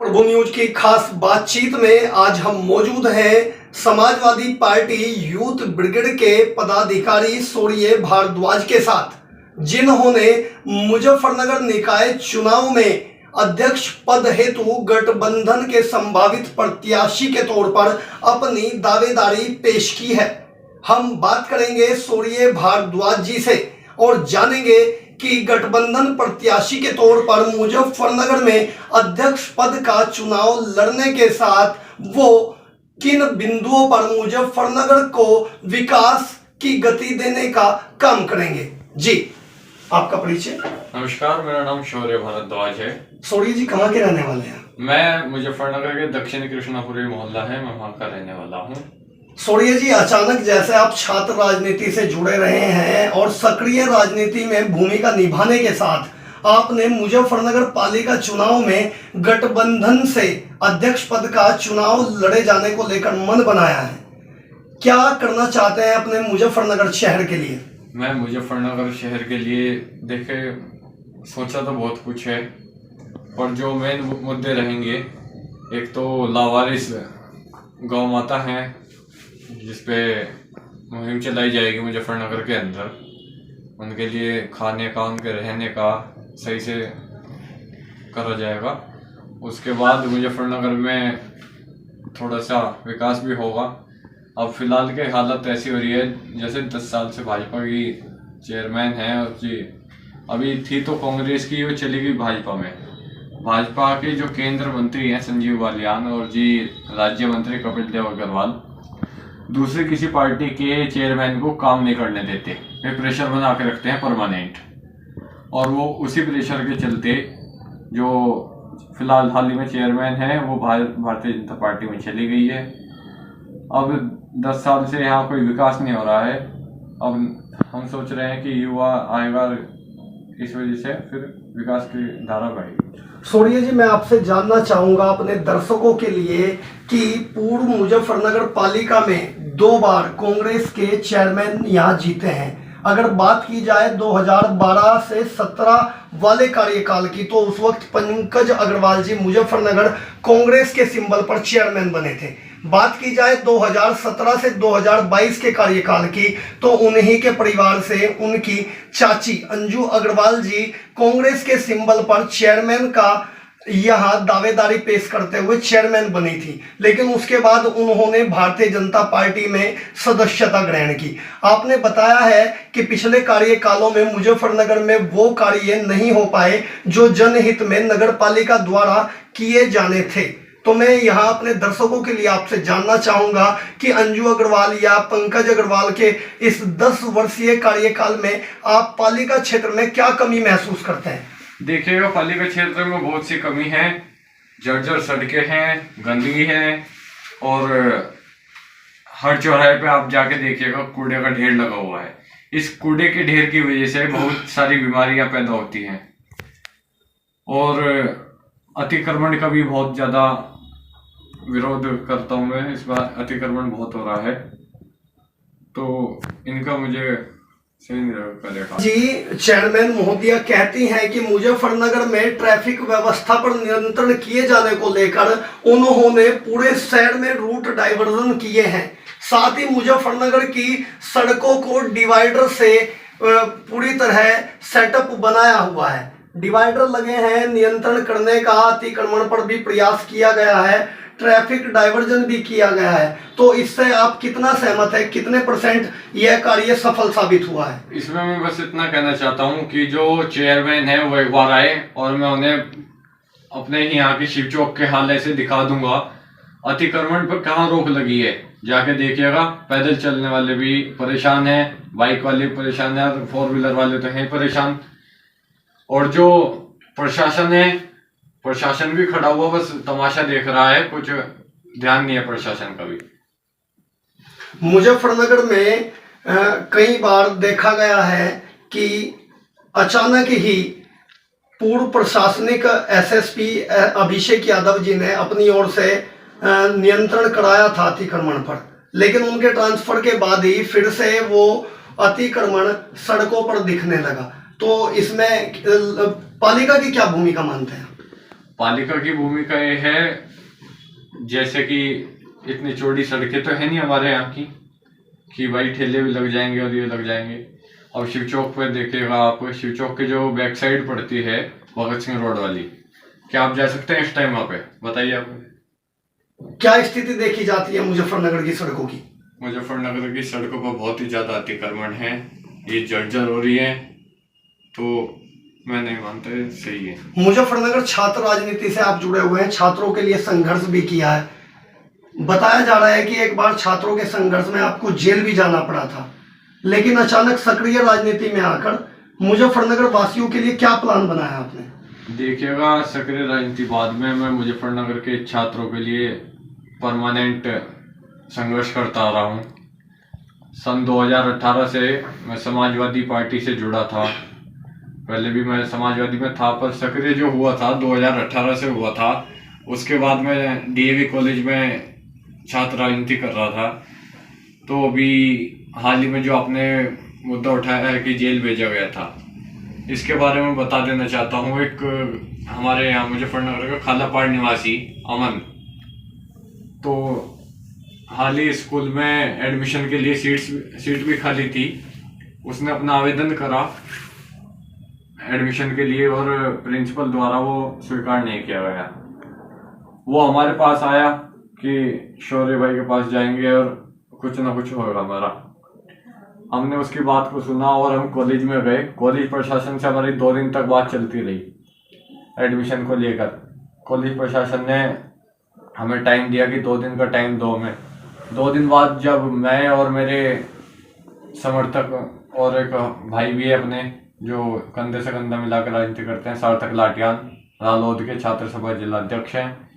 प्रभु news की खास बातचीत में आज हम मौजूद हैं समाजवादी पार्टी यूथ ब्रिगेड के पदाधिकारी सूर्य भारद्वाज के साथ, जिन्होंने मुजफ्फरनगर निकाय चुनाव में अध्यक्ष पद हेतु गठबंधन के संभावित प्रत्याशी के तौर पर अपनी दावेदारी पेश की है। हम बात करेंगे सूर्य भारद्वाज जी से और जानेंगे कि गठबंधन प्रत्याशी के तौर पर मुजफ्फरनगर में अध्यक्ष पद का चुनाव लड़ने के साथ वो किन बिंदुओं पर मुजफ्फरनगर को विकास की गति देने का काम करेंगे। जी, आपका परिचय। नमस्कार, मेरा नाम शौर्य भारद्वाज है। सूर्य जी कहाँ के रहने वाले हैं? मैं मुजफ्फरनगर के दक्षिणी कृष्णापुरी मोहल्ला है, मैं वहाँ का रहने वाला हूँ। सूर्य जी, अचानक जैसे आप छात्र राजनीति से जुड़े रहे हैं और सक्रिय राजनीति में भूमिका निभाने के साथ आपने मुजफ्फरनगर पालिका चुनाव में गठबंधन से अध्यक्ष पद का चुनाव लड़े जाने को लेकर मन बनाया है। क्या करना चाहते हैं अपने मुजफ्फरनगर शहर के लिए? मैं मुजफ्फरनगर शहर के लिए देखे सोचा तो बहुत कुछ है, पर जो मेन मुद्दे रहेंगे, एक तो लावारिस गौ माता है जिसपे मुहिम चलाई जाएगी मुजफ्फरनगर के अंदर। उनके लिए खाने का, उनके रहने का सही से करा जाएगा। उसके बाद मुजफ्फरनगर में थोड़ा सा विकास भी होगा। अब फिलहाल के हालत ऐसी हो रही है जैसे 10 साल से भाजपा की चेयरमैन है और जी अभी थी तो कांग्रेस की, वो चली गई भाजपा में। भाजपा के जो केंद्र मंत्री हैं संजीव बालियान और जी राज्य मंत्री कपिल देव अग्रवाल दूसरे किसी पार्टी के चेयरमैन को काम नहीं करने देते, वे प्रेशर बना के रखते हैं परमानेंट। और वो उसी प्रेशर के चलते जो फिलहाल हाल ही में चेयरमैन है वो भारतीय जनता पार्टी में चली गई है। अब 10 साल से यहाँ कोई विकास नहीं हो रहा है। अब हम सोच रहे हैं कि युवा आएगा, इस वजह से फिर विकास की धारा बढ़ेगी। सूर्य जी, मैं आपसे जानना चाहूंगा अपने दर्शकों के लिए कि पूर्व मुजफ्फरनगर पालिका में 2 बार कांग्रेस के चेयरमैन यहाँ जीते हैं। अगर बात की जाए 2012 से 17 वाले कार्यकाल की, तो उस वक्त पंकज अग्रवाल जी मुजफ्फरनगर कांग्रेस के सिंबल पर चेयरमैन बने थे। बात की जाए 2017 से 2022 के कार्यकाल की, तो उन्हीं के परिवार से उनकी चाची अंजू अग्रवाल जी कांग्रेस के सिंबल पर चेयरमैन का यहाँ दावेदारी पेश करते हुए चेयरमैन बनी थी, लेकिन उसके बाद उन्होंने भारतीय जनता पार्टी में सदस्यता ग्रहण की। आपने बताया है कि पिछले कार्यकालों में मुजफ्फरनगर में वो कार्य नहीं हो पाए जो जनहित में नगर पालिका द्वारा किए जाने थे। तो मैं यहाँ अपने दर्शकों के लिए आपसे जानना चाहूंगा कि अंजू अग्रवाल या पंकज अग्रवाल के इस 10 वर्षीय कार्यकाल में आप पालिका क्षेत्र में क्या कमी महसूस करते हैं? देखिएगा, पालिका क्षेत्र में बहुत सी कमी है। जर्जर सड़कें हैं, गंदगी है और हर चौराहे पे आप जाके देखिएगा कूड़े का ढेर लगा हुआ है। इस कूड़े के ढेर की वजह से बहुत सारी बीमारियां पैदा होती हैं और अतिक्रमण का भी बहुत ज्यादा विरोध करता हूँ मैं। इस बार अतिक्रमण बहुत हो रहा है, तो इनका मुझे सही नहीं जी, चेयरमैन महोदया कहती हैं कि मुजफ्फरनगर में ट्रैफिक व्यवस्था पर नियंत्रण किए जाने को लेकर उन्होंने पूरे शहर में रूट डाइवर्जन किए हैं। साथ ही मुजफ्फरनगर की सड़कों को डिवाइडर से पूरी तरह सेटअप बनाया हुआ है। डिवाइडर लगे हैं, नियंत्रण करने का अतिक्रमण पर भी प्रयास किया गया है, ट्रैफिक डाइवर्जन भी किया गया है। तो इससे आप कितना सहमत है, कितने % यह कार्य सफल साबित हुआ है? इसमें मैं बस इतना कहना चाहता हूँ कि जो चेयरमैन है वो एक बार आए और मैं उन्हें अपने ही यहाँ की शिव चौक के हाल से दिखा दूंगा अतिक्रमण पर कहाँ रोक लगी है। जाके देखिएगा, पैदल चलने वाले भी परेशान है, बाइक वाले परेशान है और 4 व्हीलर वाले तो हैं परेशान। और जो प्रशासन है, प्रशासन भी खड़ा हुआ बस तमाशा देख रहा है, कुछ ध्यान नहीं है प्रशासन का भी। मुजफ्फरनगर में कई बार देखा गया है कि अचानक ही पूर्व प्रशासनिक SSP अभिषेक यादव जी ने अपनी ओर से नियंत्रण कराया था अतिक्रमण पर, लेकिन उनके ट्रांसफर के बाद ही फिर से वो अतिक्रमण सड़कों पर दिखने लगा। तो इसमें पालिका की क्या भूमिका मानते हैं? पालिका की भूमिका ये है, जैसे कि इतनी चौड़ी सड़कें तो है नहीं हमारे यहाँ की कि भाई ठेले भी लग जाएंगे और ये लग जाएंगे। अब शिव चौक पर देखिएगा आप, शिव चौक की जो बैक साइड पड़ती है भगत सिंह रोड वाली, क्या आप जा सकते हैं इस टाइम वहाँ पे? बताइए आप। क्या स्थिति देखी जाती है मुजफ्फरनगर की सड़कों की? मुजफ्फरनगर की सड़कों पर बहुत ही ज्यादा अतिक्रमण है, ये जर्जर हो रही है, तो मैं नहीं मानता ये सही है। मुजफ्फरनगर छात्र राजनीति से आप जुड़े हुए हैं, छात्रों के लिए संघर्ष भी किया है। बताया जा रहा है कि एक बार छात्रों के संघर्ष में आपको जेल भी जाना पड़ा था, लेकिन अचानक सक्रिय राजनीति में आकर मुजफ्फरनगर वासियों के लिए क्या प्लान बनाया आपने? देखिएगा, सक्रिय राजनीति बाद में, मैं मुजफ्फरनगर के छात्रों के लिए परमानेंट संघर्ष करता आ रहा हूँ। सन 2018 से मैं समाजवादी पार्टी से जुड़ा था। पहले भी मैं समाजवादी में था, पर सक्रिय जो हुआ था 2018 से हुआ था। उसके बाद मैं डीएवी कॉलेज में छात्र राजनीति कर रहा था। तो अभी हाल ही में जो आपने मुद्दा उठाया है कि जेल भेजा गया था, इसके बारे में बता देना चाहता हूँ। एक हमारे यहाँ मुजफ्फरनगर का खालापाड़ निवासी अमन, तो हाल ही स्कूल में एडमिशन के लिए सीट भी खाली थी। उसने अपना आवेदन करा एडमिशन के लिए और प्रिंसिपल द्वारा वो स्वीकार नहीं किया गया। वो हमारे पास आया कि शौर्य भाई के पास जाएंगे और कुछ ना कुछ होगा हमारा। हमने उसकी बात को सुना और हम कॉलेज में गए। कॉलेज प्रशासन से हमारी 2 दिन तक बात चलती रही एडमिशन को लेकर। कॉलेज प्रशासन ने हमें टाइम दिया कि 2 दिन का टाइम दो हमें। 2 दिन बाद जब मैं और मेरे समर्थक और एक भाई भी है अपने, जो कंधे से कंधा मिलाकर राजनीति करते हैं, सार्थक लाटियान, रालोद के छात्र सभा जिला अध्यक्ष हैं,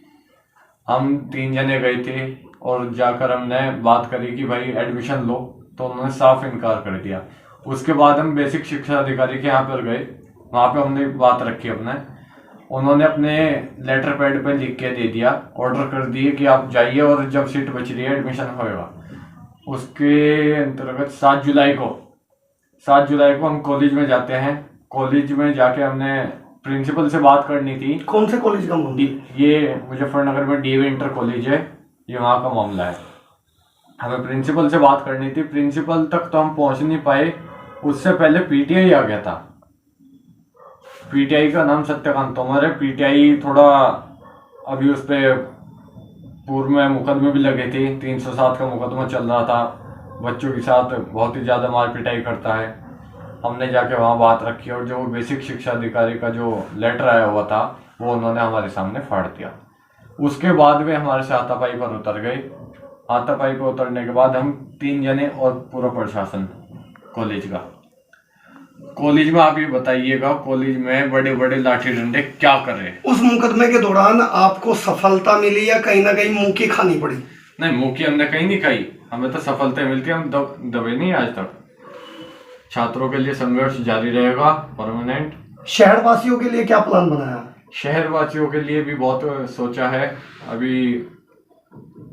हम 3 जने गए थे और जाकर हमने बात करी कि भाई एडमिशन लो, तो उन्होंने साफ इनकार कर दिया। उसके बाद हम बेसिक शिक्षा अधिकारी के यहाँ पर गए, वहाँ पे हमने बात रखी अपने। उन्होंने अपने लेटर पैड पे लिख के दे दिया, ऑर्डर कर दिए कि आप जाइए और जब सीट बच रही है एडमिशन होएगा। उसके अंतर्गत 7 जुलाई को हम कॉलेज में जाते हैं। कॉलेज में जाके हमने प्रिंसिपल से बात करनी थी। कौन से कॉलेज का मामला? ये मुजफ्फरनगर में डीएवी इंटर कॉलेज है, ये वहाँ का मामला है। हमें प्रिंसिपल से बात करनी थी। प्रिंसिपल तक तो हम पहुंच नहीं पाए, उससे पहले पीटीआई आ गया था। पीटीआई का नाम सत्यकांत तोमर है। पीटीआई थोड़ा अभी उस पर पूर्व में मुकदमे भी लगे थे, 307 का मुकदमा चल रहा था। बच्चों के साथ बहुत ही ज़्यादा मार पिटाई करता है। हमने जाके वहाँ बात रखी और जो बेसिक शिक्षा अधिकारी का जो लेटर आया हुआ था वो उन्होंने हमारे सामने फाड़ दिया। उसके बाद वे हमारे से हाथापाई पर उतर गए। हाथापाई पर उतरने के बाद हम 3 जने और पूरा प्रशासन कॉलेज में आप ये बताइएगा, कॉलेज में बड़े बड़े लाठी डंडे क्या कर रहे हैं? उस मुकदमे के दौरान आपको सफलता मिली या कहीं ना कहीं मुंह की खानी पड़ी? नहीं, मुंह की हमने कहीं नहीं खाई, हमें तो सफलता मिलती है, हम दबे नहीं आज तक। छात्रों के लिए संघर्ष जारी रहेगा परमानेंट। शहरवासियों के लिए क्या प्लान बनाया? शहरवासियों के लिए भी बहुत सोचा है। अभी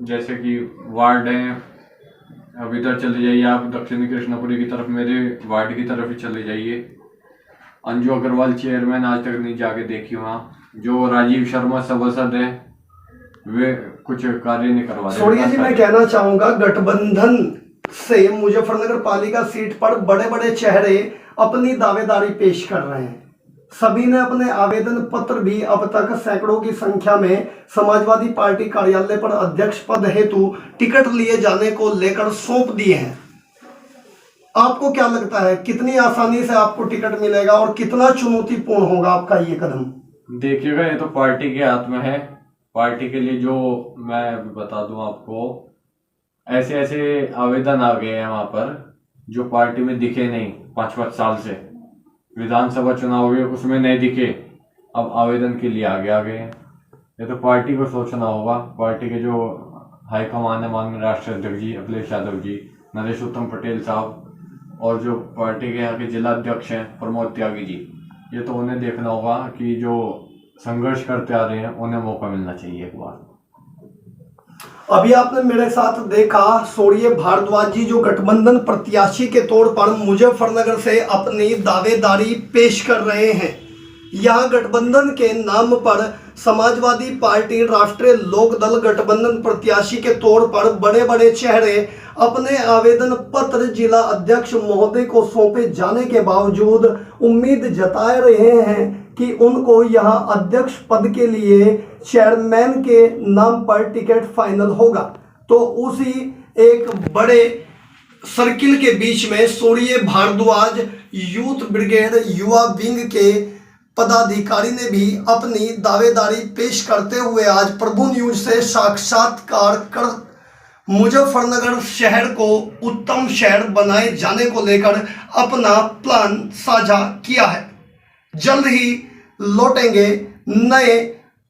जैसे कि वार्ड है, अब इधर चले जाइए आप दक्षिणी कृष्णापुरी की तरफ, मेरे वार्ड की तरफ ही चले जाइए। अंजू अग्रवाल चेयरमैन आज तक नहीं जाके देखी वहाँ। जो राजीव शर्मा सभासद है वे कुछ कार्य नहीं करवा रहे। सोनिया जी, मैं कहना चाहूंगा गठबंधन से मुजफ्फरनगर पालिका सीट पर बड़े बड़े चेहरे अपनी दावेदारी पेश कर रहे हैं। सभी ने अपने आवेदन पत्र भी अब तक सैकड़ों की संख्या में समाजवादी पार्टी कार्यालय पर अध्यक्ष पद हेतु टिकट लिए जाने को लेकर सौंप दिए हैं। आपको क्या लगता है कितनी आसानी से आपको टिकट मिलेगा और कितना चुनौतीपूर्ण होगा आपका ये कदम? देखिएगा, ये तो पार्टी के हाथ में है। पार्टी के लिए जो मैं बता दूं आपको, ऐसे ऐसे आवेदन आ गए हैं वहां पर जो पार्टी में दिखे नहीं 5-5 साल से। विधानसभा चुनाव हुए उसमें नहीं दिखे, अब आवेदन के लिए आगे आ गए हैं। ये तो पार्टी को सोचना होगा। पार्टी के जो हाईकमान है, माननीय राष्ट्रीय अध्यक्ष जी अखिलेश यादव जी, नरेश उत्तम पटेल साहब, और जो पार्टी के यहाँ के जिला अध्यक्ष हैं प्रमोद त्यागी जी, ये तो उन्हें देखना होगा कि जो संघर्ष करते आ रहे हैं उन्हें मौका मिलना चाहिए एक बार। अभी आपने मेरे साथ देखा सूर्य भारद्वाज जी जो गठबंधन प्रत्याशी के तौर पर मुजफ्फरनगर से अपनी दावेदारी पेश कर रहे हैं। यहाँ गठबंधन के नाम पर समाजवादी पार्टी राष्ट्रीय लोकदल गठबंधन प्रत्याशी के तौर पर बड़े बड़े चेहरे अपने आवेदन पत्र जिला अध्यक्ष महोदय को सौंपे जाने के बावजूद उम्मीद जताए रहे हैं कि उनको यहां अध्यक्ष पद के लिए चेयरमैन के नाम पर टिकट फाइनल होगा। तो उसी एक बड़े सर्किल के बीच में सूर्य भारद्वाज यूथ ब्रिगेड युवा विंग के पदाधिकारी ने भी अपनी दावेदारी पेश करते हुए आज प्रभु न्यूज से साक्षात्कार कर मुजफ्फरनगर शहर को उत्तम शहर बनाए जाने को लेकर अपना प्लान साझा किया है। जल्द ही लौटेंगे नए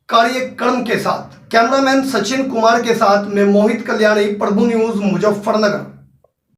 कार्यक्रम के साथ। कैमरामैन सचिन कुमार के साथ मैं मोहित कल्याणी, प्रभु न्यूज मुजफ्फरनगर।